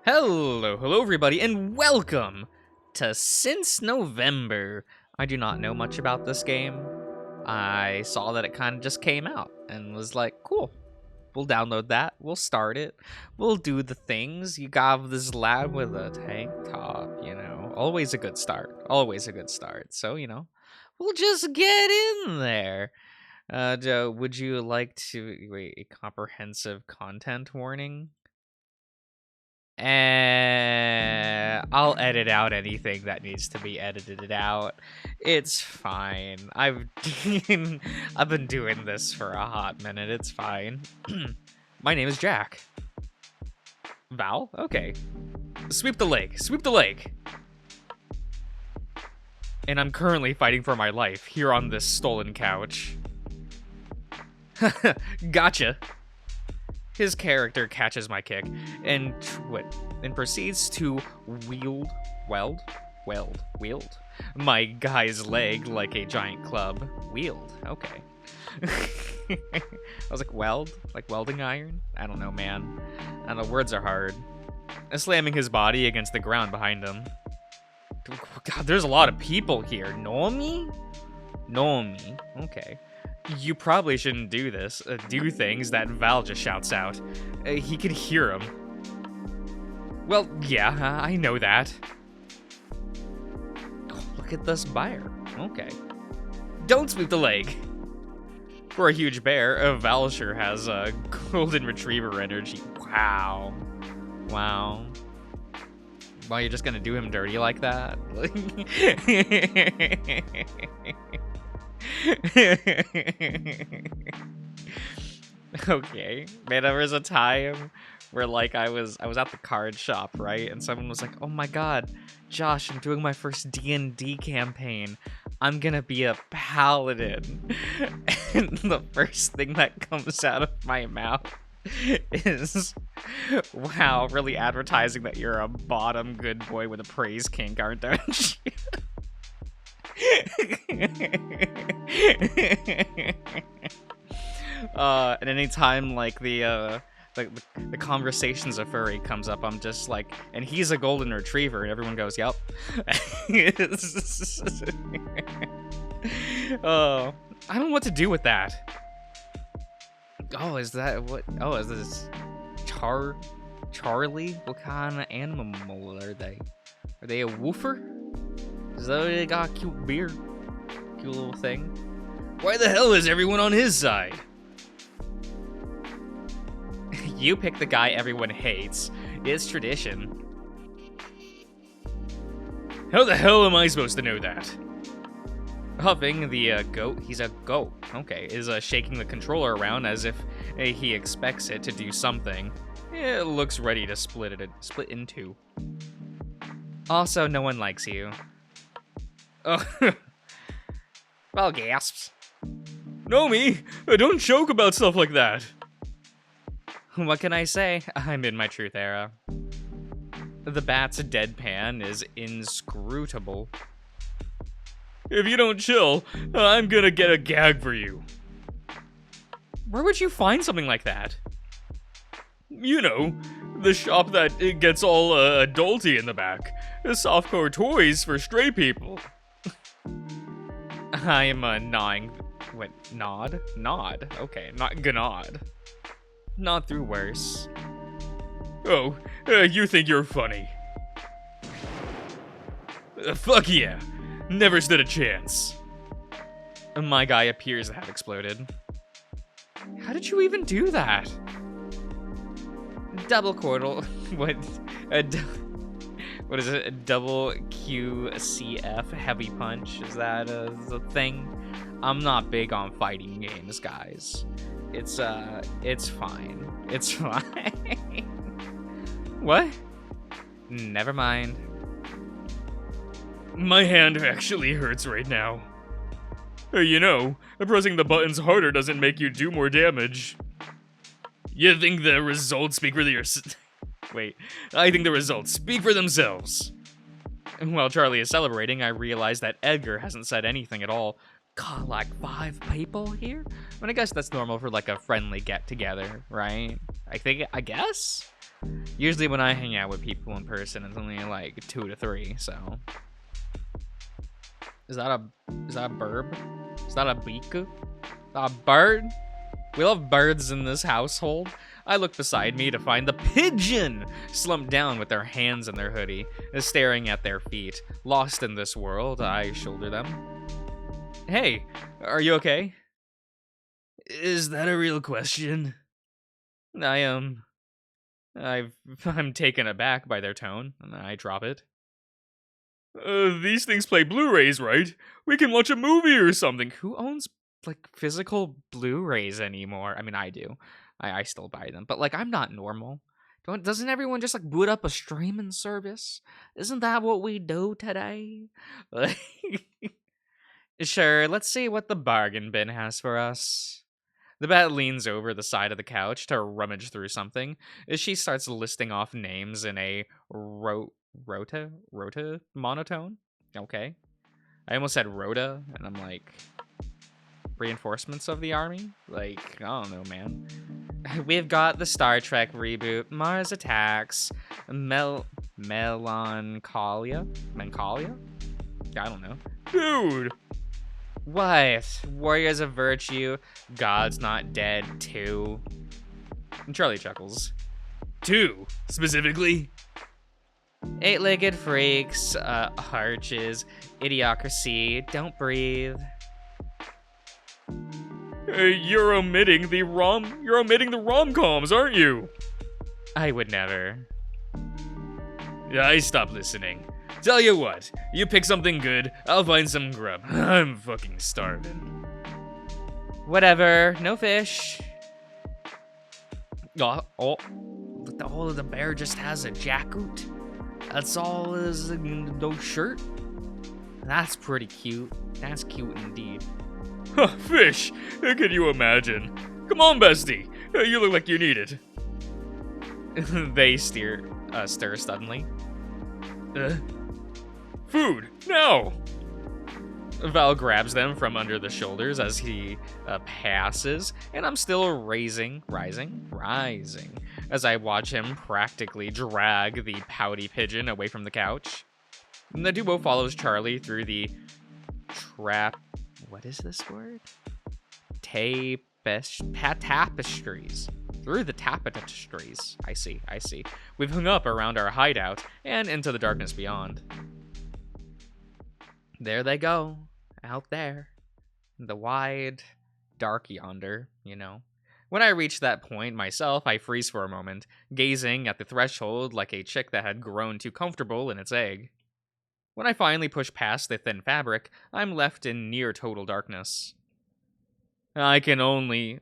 Hello everybody, and welcome to Since November. I do not know much about this game. I saw that it kind of just came out and was like, cool, we'll download that, we'll start it, we'll do the things. You got this lad with a tank top, always a good start, always a good start. So, we'll just get in there. Joe, would you like to, wait, a comprehensive content warning? I'll edit out anything that needs to be edited out. It's fine. I've been doing this for a hot minute. It's fine. My name is Jack. Val? Okay. Sweep the leg. Sweep the leg. And I'm currently fighting for my life here on this stolen couch. Gotcha. His character catches my kick and proceeds to wield my guy's leg like a giant club. Wield, okay. I was like, like welding iron? I don't know, man. I don't know, words are hard. Slamming his body against the ground behind him. God, there's a lot of people here. Nomi? Okay. You probably shouldn't do this. Do things that Val just shouts out. He can hear him. Well, yeah, I know that. Oh, look at this bear. Okay. Don't sweep the leg. For a huge bear, Val sure has golden retriever energy. Wow. Wow, you're just gonna do him dirty like that? Okay, man, there was a time where I was at the card shop, right, and someone was like, oh my god, Josh, I'm doing my first D&D campaign, I'm gonna be a paladin. And the first thing that comes out of my mouth is, wow, really advertising that you're a bottom good boy with a praise kink, aren't you? And anytime the conversations of furry comes up, I'm just like, and he's a golden retriever, and everyone goes, yep. I don't know what to do with that. Oh, is that what? Oh, is this Charlie? What kind of animal are they? Are they a woofer? Is that they got a cute beard? Cute little thing? Why the hell is everyone on his side? You pick the guy everyone hates. It's tradition. How the hell am I supposed to know that? Huffing, the goat, he's a goat, okay, is shaking the controller around as if he expects it to do something. It looks ready to split in two. Also, no one likes you. Oh, well, gasps. Nomi, don't joke about stuff like that. What can I say? I'm in my truth era. The bat's deadpan is inscrutable. If you don't chill, I'm gonna get a gag for you. Where would you find something like that? You know, the shop that gets all adulty in the back. Softcore toys for stray people. I am gnawing. What? Nod? Nod. Okay, not gnawed. Not through worse. Oh, you think you're funny. Fuck yeah. Never stood a chance. My guy appears to have exploded. How did you even do that? Double quartal. What? What is it? A double QCF heavy punch? Is that a thing? I'm not big on fighting games, guys. It's fine. It's fine. What? Never mind. My hand actually hurts right now. You know, pressing the buttons harder doesn't make you do more damage. You think the results speak for Wait, I think the results speak for themselves. While Charlie is celebrating, I realize that Edgar hasn't said anything at all. God, like 5 people here? I mean, I guess that's normal for a friendly get-together, right? I guess? Usually when I hang out with people in person, it's only like 2 to 3, so. Is that a burb? Is that a beaku? A bird? We love birds in this household. I look beside me to find the pigeon slumped down with their hands in their hoodie, staring at their feet. Lost in this world, I shoulder them. Hey, are you okay? Is that a real question? I'm taken aback by their tone, and I drop it. These things play Blu-rays, right? We can watch a movie or something. Who owns, like, physical Blu-rays anymore? I mean, I do. I still buy them. But, like, I'm not normal. Doesn't everyone just, like, boot up a streaming service? Isn't that what we do today? Sure, let's see what the bargain bin has for us. The bat leans over the side of the couch to rummage through something as she starts listing off names in a rota monotone. Okay. I almost said rota, and I'm like, reinforcements of the army? Like, I don't know, man. We've got the Star Trek reboot, Mars Attacks, Melancholia? I don't know. Dude! What? Warriors of Virtue, God's Not Dead 2. And Charlie chuckles. 2, specifically? Eight-Legged Freaks, Arches, Idiocracy, Don't Breathe. You're omitting the rom-coms, aren't you? I would never. I stopped listening. Tell you what, you pick something good, I'll find some grub. I'm fucking starving. Whatever, no fish. Oh, the bear just has a jacket. That's all is no shirt. That's pretty cute. That's cute indeed. Huh, fish, can you imagine? Come on, bestie, you look like you need it. They stir suddenly. Food, now! Val grabs them from under the shoulders as he passes, and I'm still rising, as I watch him practically drag the pouty pigeon away from the couch. And the duo follows Charlie through the what is this word? Tapestries. Through the tapestries. I see. We've hung up around our hideout and into the darkness beyond. There they go. Out there. The wide, dark yonder, you know. When I reach that point myself, I freeze for a moment, gazing at the threshold like a chick that had grown too comfortable in its egg. When I finally push past the thin fabric, I'm left in near total darkness. I can only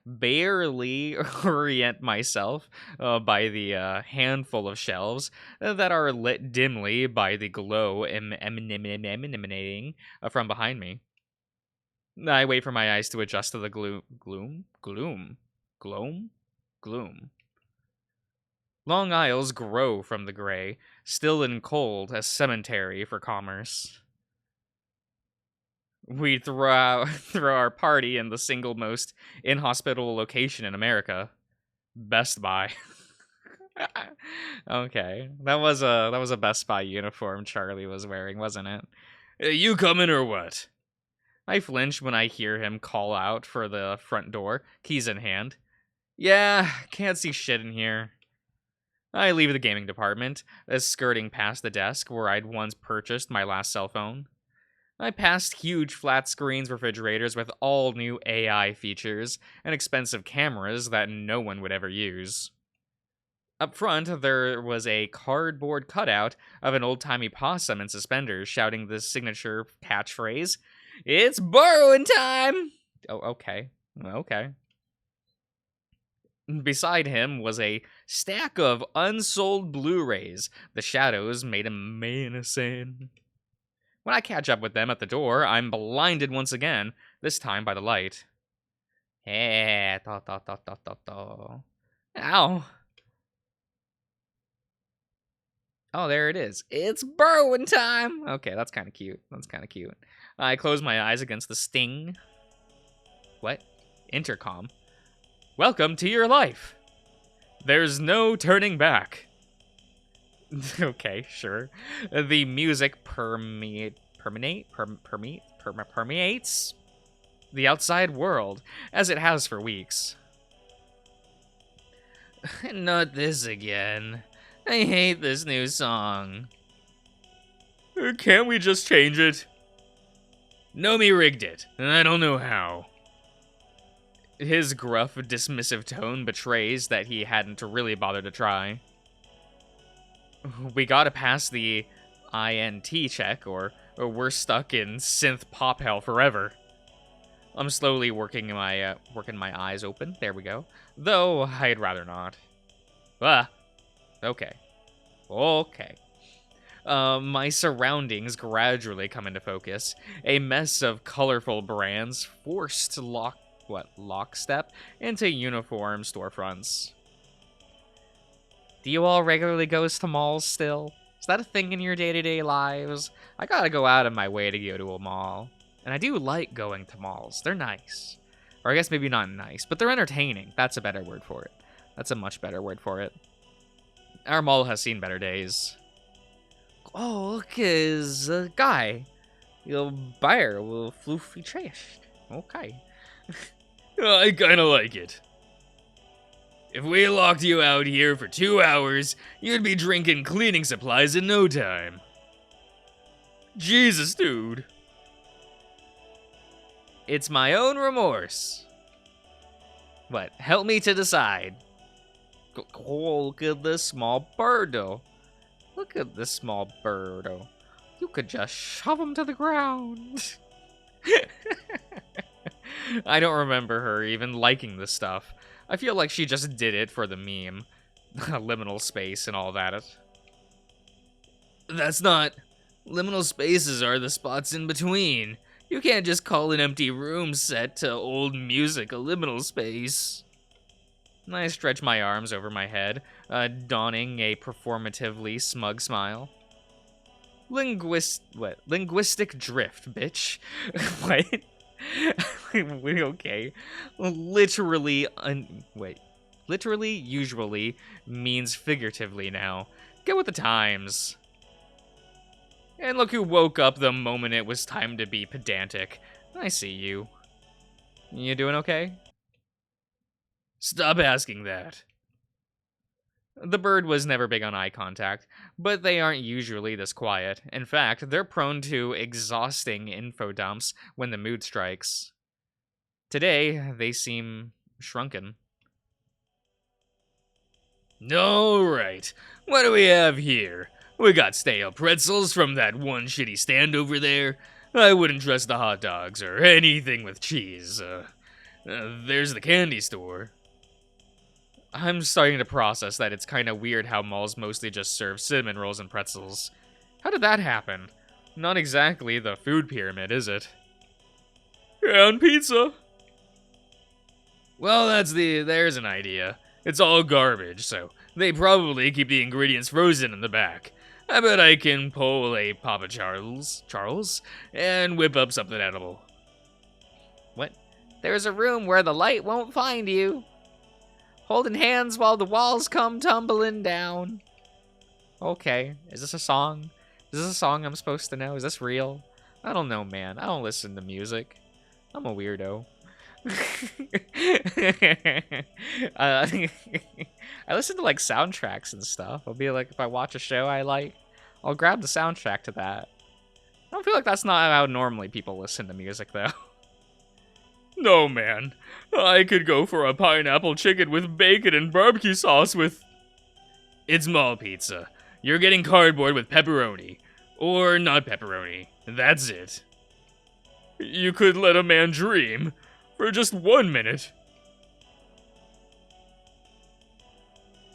barely orient myself by the handful of shelves that are lit dimly by the glow emanating from behind me. I wait for my eyes to adjust to the gloom. Long aisles grow from the gray, still and cold, a cemetery for commerce. We throw our party in the single most inhospitable location in America, Best Buy. Okay, that was a Best Buy uniform Charlie was wearing, wasn't it? You coming or what? I flinch when I hear him call out for the front door, keys in hand. Yeah, can't see shit in here. I leave the gaming department, skirting past the desk where I'd once purchased my last cell phone. I passed huge flat screens refrigerators with all new AI features and expensive cameras that no one would ever use. Up front, there was a cardboard cutout of an old-timey possum in suspenders shouting the signature catchphrase, "It's borrowing time!" Oh, okay. Beside him was a stack of unsold Blu-rays. The shadows made him menacing. When I catch up with them at the door, I'm blinded once again, this time by the light. Ow. Oh, there it is. It's borrowing time! Okay, that's kind of cute. I close my eyes against the sting. What? Intercom. Welcome to your life. There's no turning back. Okay, sure. The music permeates the outside world, as it has for weeks. Not this again. I hate this new song. Can't we just change it? Nomi rigged it, and I don't know how. His gruff, dismissive tone betrays that he hadn't really bothered to try. We gotta pass the INT check, or we're stuck in synth pop hell forever. I'm slowly working my eyes open. There we go. Though I'd rather not. Okay. Okay. My surroundings gradually come into focus. A mess of colorful brands forced lockstep into uniform storefronts. Do you all regularly go to malls still? Is that a thing in your day-to-day lives? I gotta go out of my way to go to a mall. And I do like going to malls. They're nice. Or I guess maybe not nice, but they're entertaining. That's a better word for it. That's a much better word for it. Our mall has seen better days. Oh, look, is a guy. Your buyer will floofy trash. Okay. I kinda like it. If we locked you out here for 2 hours, you'd be drinking cleaning supplies in no time. Jesus, dude. It's my own remorse. What? Help me to decide. Oh, look at this small birdo. Look at this small birdo. You could just shove him to the ground. I don't remember her even liking this stuff. I feel like she just did it for the meme. Liminal space and all that. That's not... Liminal spaces are the spots in between. You can't just call an empty room set to old music a liminal space. I stretch my arms over my head, donning a performatively smug smile. Linguistic drift, bitch. What? Okay. Literally, usually means figuratively now. Get with the times. And look who woke up the moment it was time to be pedantic. I see you. You doing okay? Stop asking that. The bird was never big on eye contact, but they aren't usually this quiet. In fact, they're prone to exhausting info dumps when the mood strikes. Today, they seem shrunken. Alright, what do we have here? We got stale pretzels from that one shitty stand over there. I wouldn't trust the hot dogs or anything with cheese. There's the candy store. I'm starting to process that it's kind of weird how malls mostly just serve cinnamon rolls and pretzels. How did that happen? Not exactly the food pyramid, is it? And pizza. Well, there's an idea. It's all garbage, so they probably keep the ingredients frozen in the back. I bet I can pull a Papa Charles, and whip up something edible. What? There's a room where the light won't find you. Holding hands while the walls come tumbling down. Okay, is this a song? Is this a song I'm supposed to know? Is this real? I don't know, man. I don't listen to music. I'm a weirdo. I listen to like soundtracks and stuff. I'll be like, if I watch a show I like, I'll grab the soundtrack to that. I don't feel like that's not how normally people listen to music, though. No, man. I could go for a pineapple chicken with bacon and barbecue sauce with... It's mall pizza. You're getting cardboard with pepperoni. Or not pepperoni. That's it. You could let a man dream. For just 1 minute.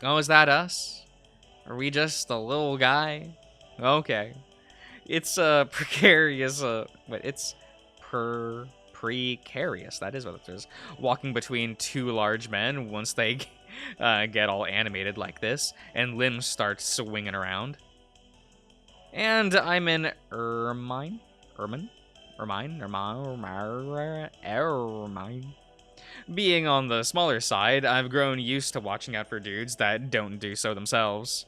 Oh, is that us? Are we just a little guy? Okay. It's precarious, it's precarious, that is what it is. Walking between two large men once they get all animated like this, and limbs start swinging around. And I'm in Ermine. Being on the smaller side, I've grown used to watching out for dudes that don't do so themselves.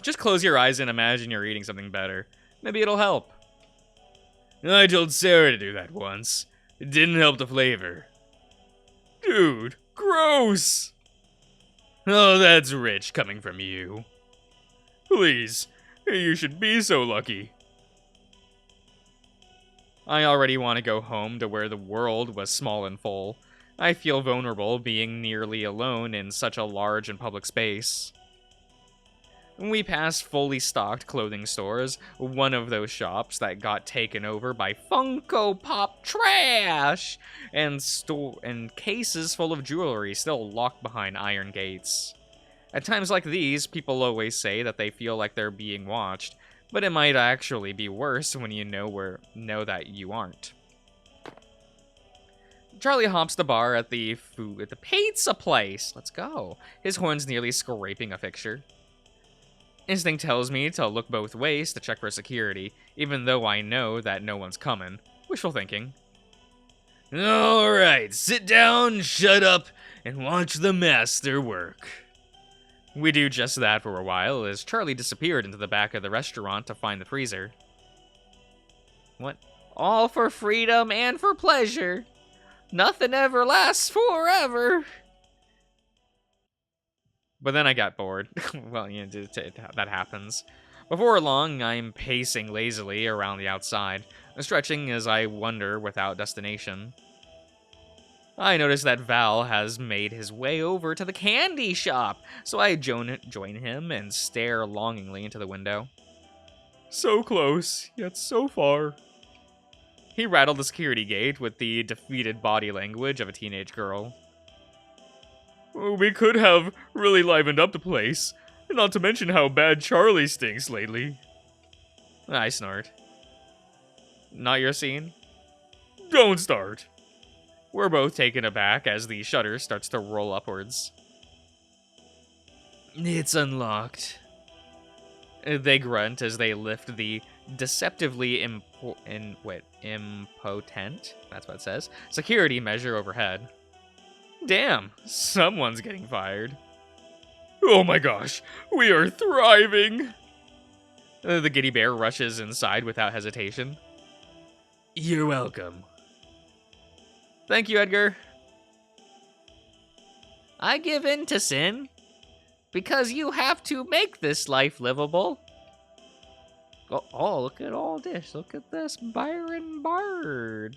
Just close your eyes and imagine you're eating something better. Maybe it'll help. I told Sarah to do that once. It didn't help the flavor. Dude, gross! Oh, that's rich coming from you. Please, you should be so lucky. I already want to go home to where the world was small and full. I feel vulnerable being nearly alone in such a large and public space. We passed fully stocked clothing stores, one of those shops that got taken over by Funko Pop trash, and cases full of jewelry still locked behind iron gates. At times like these, people always say that they feel like they're being watched, but it might actually be worse when you know that you aren't. Charlie hops the bar at the pizza place. Let's go. His horn's nearly scraping a fixture. Instinct tells me to look both ways to check for security, even though I know that no one's coming. Wishful thinking. Alright, sit down, shut up, and watch the master work. We do just that for a while, as Charlie disappeared into the back of the restaurant to find the freezer. What? All for freedom and for pleasure. Nothing ever lasts forever. But then I got bored. Well, you know, that happens. Before long, I'm pacing lazily around the outside, stretching as I wander without destination. I notice that Val has made his way over to the candy shop, so I join him and stare longingly into the window. So close, yet so far. He rattled the security gate with the defeated body language of a teenage girl. We could have really livened up the place, not to mention how bad Charlie stinks lately. I snort. Not your scene? Don't start. We're both taken aback as the shutter starts to roll upwards. It's unlocked. They grunt as they lift the deceptively impotent, that's what it says, security measure overhead. Damn, someone's getting fired. Oh my gosh, we are thriving! The giddy bear rushes inside without hesitation. You're welcome. Thank you, Edgar. I give in to sin, because you have to make this life livable. Oh, look at all this. Look at this Byron Bard.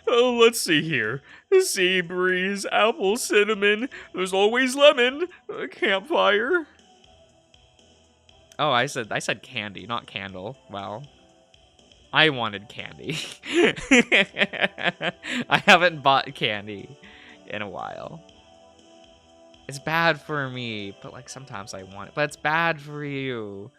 Oh, let's see here. Sea breeze, apple cinnamon, there's always lemon, campfire. Oh, I said candy, not candle. Well, I wanted candy. I haven't bought candy in a while. It's bad for me, but like sometimes I want it. But it's bad for you.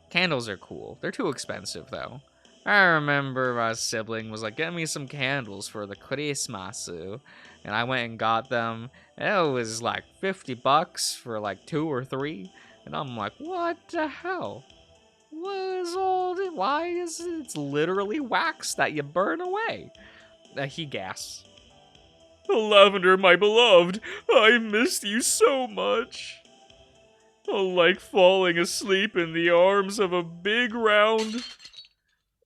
Candles are cool. They're too expensive though. I remember my sibling was like, get me some candles for the Christmas. And I went and got them. And it was like $50 for like 2 or 3. And I'm like, what the hell? What is all this? Why is it? It's literally wax that you burn away. He gasps. Lavender, my beloved, I missed you so much. Like falling asleep in the arms of a big round...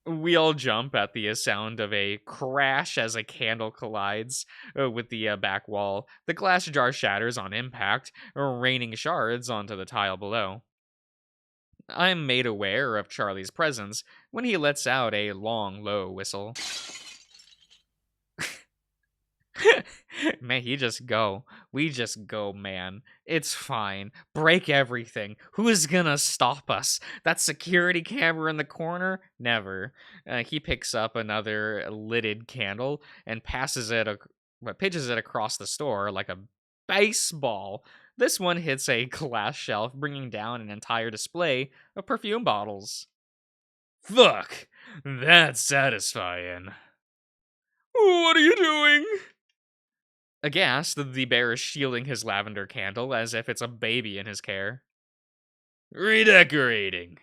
We all jump at the sound of a crash as a candle collides with the back wall. The glass jar shatters on impact, raining shards onto the tile below. I'm made aware of Charlie's presence when he lets out a long, low whistle. Man, we just go, man. It's fine. Break everything. Who's gonna stop us? That security camera in the corner? Never. He picks up another lidded candle and pitches it across the store like a baseball. This one hits a glass shelf, bringing down an entire display of perfume bottles. Fuck! That's satisfying. What are you doing? Aghast, the bear is shielding his lavender candle as if it's a baby in his care. Redecorating.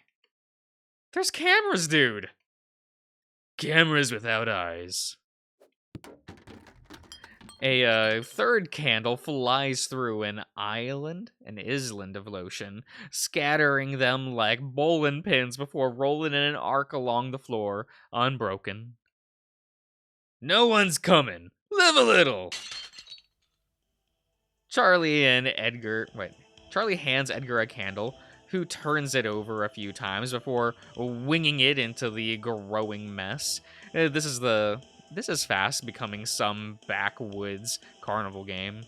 There's cameras, dude. Cameras without eyes. A third candle flies through an island of lotion, scattering them like bowling pins before rolling in an arc along the floor, unbroken. No one's coming. Live a little. Charlie hands Edgar a candle, who turns it over a few times before winging it into the growing mess. This is fast becoming some backwoods carnival game.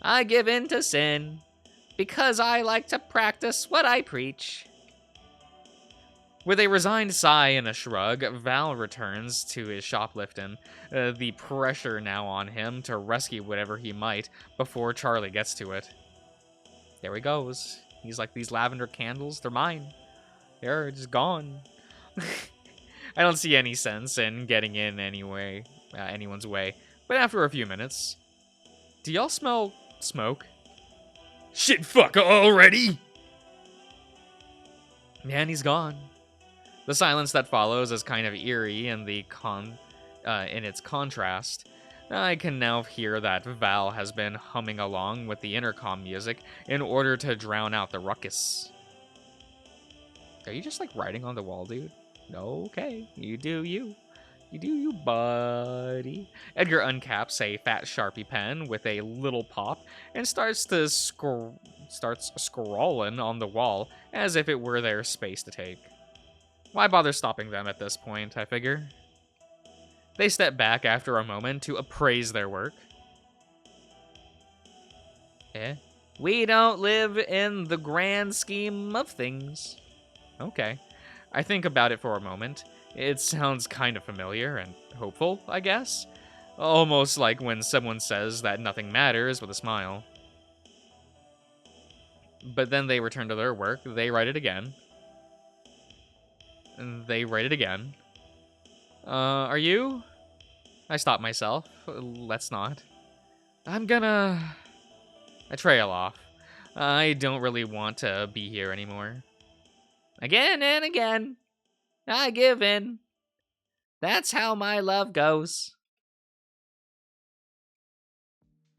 I give in to sin because I like to practice what I preach. With a resigned sigh and a shrug, Val returns to his shoplifting, the pressure now on him to rescue whatever he might before Charlie gets to it. There he goes. He's like, these lavender candles, they're mine. They're just gone. I don't see any sense in getting in anyone's way. But after a few minutes, do y'all smell smoke? Shit fuck already! Man, he's gone. The silence that follows is kind of eerie in in its contrast. I can now hear that Val has been humming along with the intercom music in order to drown out the ruckus. Are you just like writing on the wall, dude? No, okay. You do you. You do you, buddy. Edgar uncaps a fat Sharpie pen with a little pop and starts scrawling on the wall as if it were their space to take. Why bother stopping them at this point, I figure? They step back after a moment to appraise their work. We don't live in the grand scheme of things. Okay. I think about it for a moment. It sounds kind of familiar and hopeful, I guess. Almost like when someone says that nothing matters with a smile. But then they return to their work. They write it again. And they write it again. Are you? I stop myself. Let's not. I trail off. I don't really want to be here anymore. Again and again, I give in. That's how my love goes.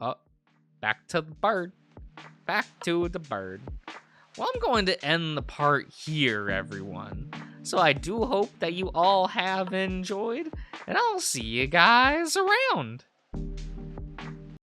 Oh, back to the bird. Back to the bird. Well, I'm going to end the part here, everyone. So I do hope that you all have enjoyed, and I'll see you guys around.